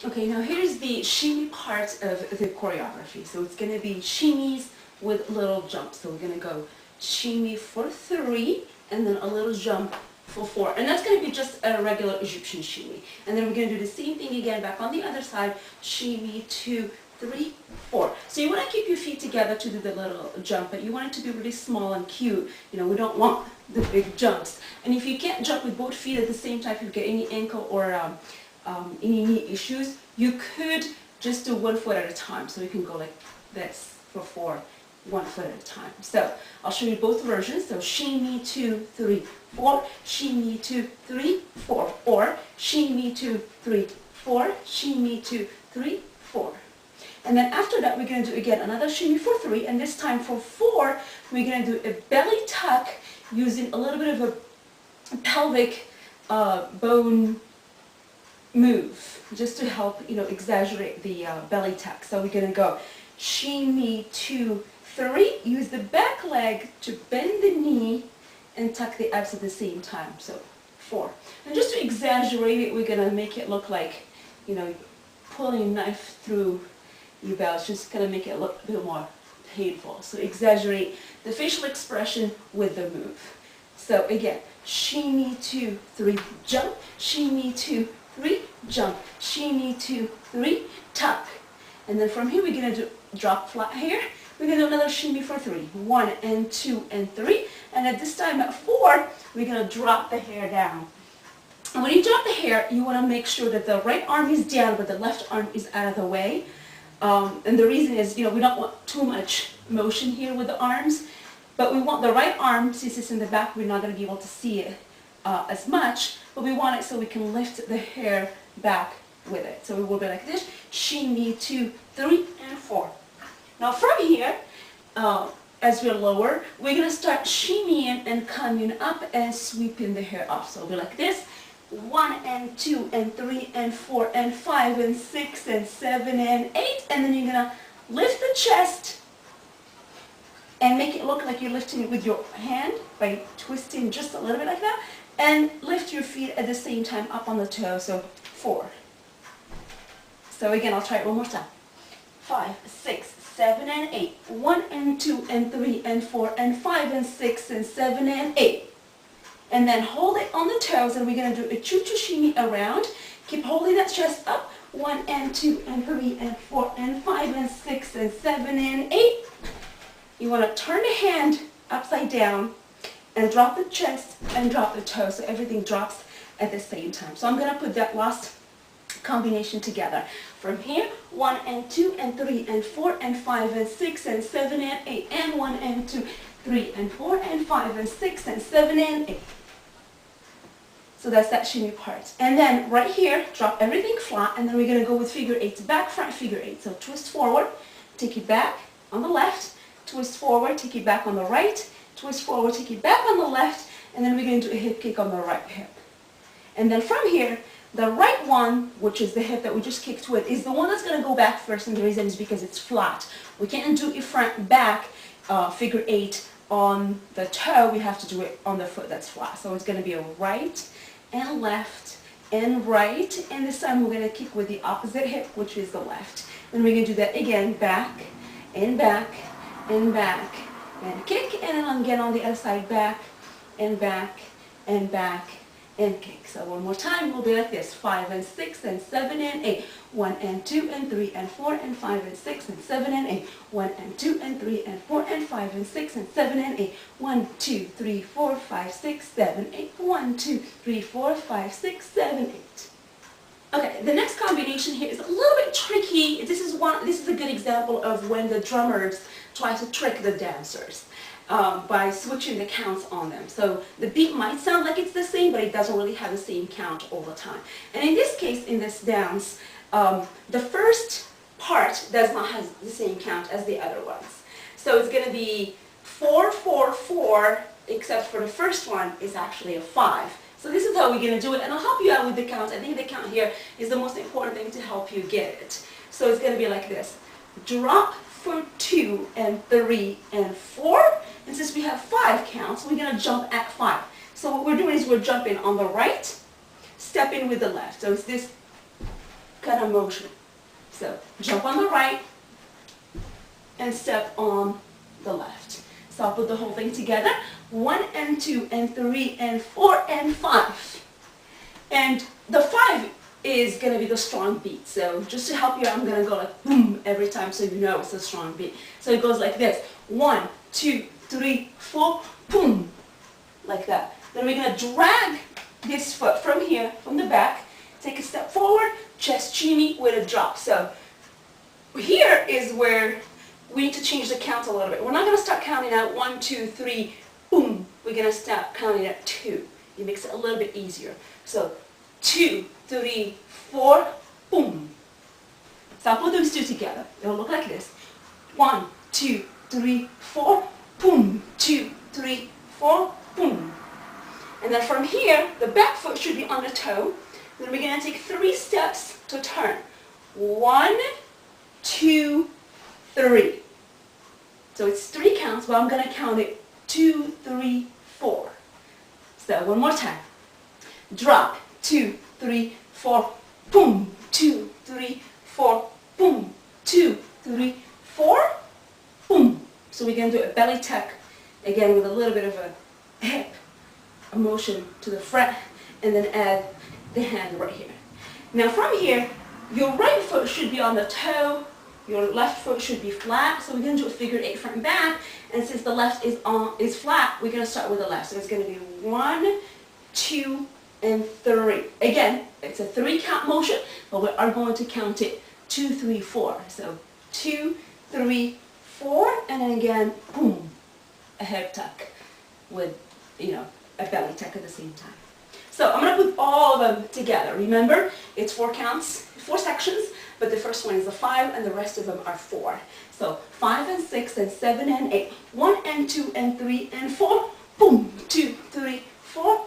Okay, now here's the shimmy part of the choreography. So it's going to be shimmies with little jumps. So we're going to go shimmy for 3 and then a little jump for 4. And that's going to be just a regular Egyptian shimmy. And then we're going to do the same thing again back on the other side. Shimmy 2, 3, 4. So you want to keep your feet together to do the little jump, but you want it to be really small and cute. You know, we don't want the big jumps. And if you can't jump with both feet at the same time, if you get any ankle or any knee issues, you could just do 1 foot at a time. So you can go like this for 4, 1 foot at a time. So I'll show you both versions. So shimmy 2, 3, 4, shimmy 2, 3, 4, or shimmy 2, 3, 4, shimmy 2, 3, 4. And then after that, we're going to do again another shimmy for 3, and this time for 4, we're going to do a belly tuck using a little bit of a pelvic bone move, just to help, you know, exaggerate the belly tuck. So we're going to go shimmy 2, 3, use the back leg to bend the knee and tuck the abs at the same time. So 4. And just to exaggerate it, we're going to make it look like, you know, pulling a knife through your belly. It's just going to make it look a bit more painful. So exaggerate the facial expression with the move. So again, shimmy 2, 3, jump, shimmy 2, 3, jump, shimmy 2, 3, tuck. And then from here we're going to do drop flat here. We're going to do another shimmy for 3. 1 and 2 and 3. And at this time at 4, we're going to drop the hair down. And when you drop the hair, you want to make sure that the right arm is down, but the left arm is out of the way. And the reason is, you know, we don't want too much motion here with the arms, but we want the right arm, since it's in the back, we're not going to be able to see it as much, but we want it so we can lift the hair back with it. So we will be like this, shimmy 2, 3, and 4. Now from here, as we're lower, we're going to start shimmying and coming up and sweeping the hair off. So we'll be like this, 1 and 2 and 3 and 4 and 5 and 6 and 7 and 8, and then you're going to lift the chest and make it look like you're lifting it with your hand by twisting just a little bit like that, and lift your feet at the same time up on the toe. So 4. So again, I'll try it one more time. 5, 6, 7 and 8, 1 and 2 and 3 and 4 and 5 and 6 and 7 and 8. And then hold it on the toes, and we're going to do a choo-choo shimmy around. Keep holding that chest up. 1 and 2 and 3 and 4 and 5 and 6 and 7 and 8. You want to turn the hand upside down and drop the chest and drop the toes, so everything drops at the same time. So I'm going to put that last combination together. From here, 1 and 2 and 3 and 4 and 5 and 6 and 7 and 8, and 1 and 2, 3 and 4 and 5 and 6 and 7 and 8. So that's that shimmy part. And then right here, drop everything flat, and then we're going to go with figure 8, back, front, figure 8. So twist forward, take it back on the left, twist forward, take it back on the right, twist forward, take it back on the left, and then we're going to do a hip kick on the right hip. And then from here, the right one, which is the hip that we just kicked with, is the one that's going to go back first, and the reason is because it's flat. We can't do a front back figure 8 on the toe. We have to do it on the foot that's flat. So it's going to be a right and left and right, and this time we're going to kick with the opposite hip, which is the left. Then we're going to do that again, back and back and back and kick, and then again on the other side, back and back and back and kick. So one more time, we'll be like this, 5 and 6 and 7 and 8, 1 and 2 and 3 and 4 and 5 and 6 and 7 and 8, 1 and 2 and 3 and 4 and 5 and 6 and 7 and 8, 1, 2, 3, 4, 5, 6, 7, 8, 1, 2, 3, 4, 5, 6, 7, 8. Okay, the next combination here is a little bit tricky. This is a good example of when the drummers try to trick the dancers by switching the counts on them. So the beat might sound like it's the same, but it doesn't really have the same count all the time. And in this case, in this dance, the first part does not have the same count as the other ones. So it's going to be 4, 4, 4, except for the first one is actually a 5. So this is how we're going to do it, and I'll help you out with the count. I think the count here is the most important thing to help you get it. So it's going to be like this. Drop for 2 and 3 and 4. And since we have 5 counts, we're going to jump at 5. So what we're doing is we're jumping on the right, stepping with the left. So it's this kind of motion. So jump on the right and step on the left. So I'll put the whole thing together. 1 and 2 and 3 and 4 and 5. And the 5 is going to be the strong beat. So just to help you, I'm going to go like boom every time so you know it's a strong beat. So it goes like this. 1, 2, 3, 4, boom. Like that. Then we're going to drag this foot from here, from the back, take a step forward, chest shimmy with a drop. So here is where we need to change the count a little bit. We're not going to start counting out 1, 2, 3, boom. We're going to start counting at 2. It makes it a little bit easier. So 2, 3, 4, boom. So I'll put those two together. It'll look like this. 1, 2, 3, 4, boom. 2, 3, 4, boom. And then from here, the back foot should be on the toe. Then we're going to take 3 steps to turn. 1, 2, 3. So it's 3 counts, but I'm going to count it 2, 3, 4. So one more time. Drop. 2, 3, 4, boom. 2, 3, 4, boom. 2, 3, 4, boom. So we're going to do a belly tuck, again with a little bit of a hip, a motion to the front, and then add the hand right here. Now from here, your right foot should be on the toe, your left foot should be flat, so we're going to do a figure 8 front and back, and since the left is flat, we're going to start with the left. So it's going to be 1, 2, and 3. Again, it's a 3 count motion, but we are going to count it 2, 3, 4. So 2, 3, 4, and then again, boom, a hip tuck with, a belly tuck at the same time. So I'm going to put all of them together. Remember, it's 4 counts, 4 sections, but the first one is a 5 and the rest of them are 4. So 5 and 6 and 7 and 8, 1 and 2 and 3 and 4, boom, 2, 3, 4,